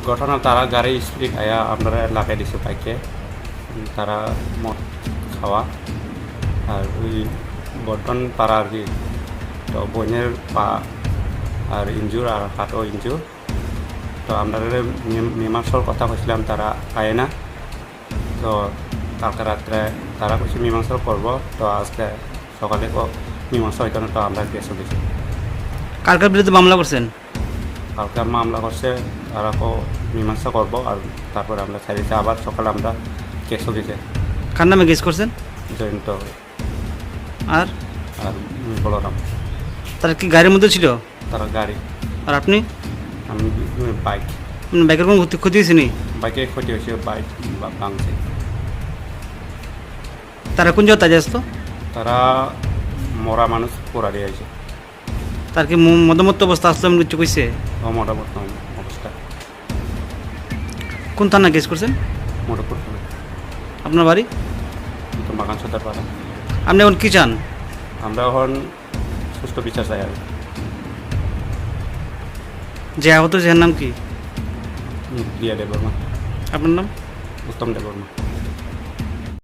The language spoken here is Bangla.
ঘটনা তারা গাড়ি স্পিড আয়া আপনারা লাগাই দিছে বাইকে তারা মদ খাওয়া আর ওই বর্ধন পাড়া আর কি তো বোনের পা আর ইঞ্জুর আর হাতও ইঞ্জুর তো আপনারা মীমাংসার কথা কইছিলাম তারা আয় না তো কালকে রাত্রে তারা কইছে মীমাংসা করব তো আজকে সকালে মীমাংসা হইতো না তো আমরা কেসও দিছি কার বিরুদ্ধে মামলা করছেন? কালকে মামলা করছে তারা মীমাংসা করব আর তারপরে আমরা ছাড়িয়েছি আবার সকালে আমরা কেসও দিছে কার নামে কেস করছেন? জয়ন্ত আর আর বলরাম তারা কি গাড়ির মধ্যে ছিল? তারা গাড়ি আর আপনি? আমি বাইক বাইকের কোনো ক্ষতি হয়েছে নি? বাইকে ক্ষতি হয়েছে বাইক ভাঙছে তারা কোন জায়গায় তাজা আসতো? তারা মরা মানুষ পোড়া দিয়ে আছে তার কি মদমত্ত অবস্থা আসলাম কিছু কইছে? মোটামুটি অবস্থা কোন থানা কেস করছেন? মোটামুটি আপনার বাড়ি? তো বাগান সদার পাড়া আপনি এখন কী চান? আমরা এখন সুস্থ বিচার চাই আর যে আহত যে নাম কি? প্রিয়া দেববর্মা আপনার নাম? উত্তম দেববর্মা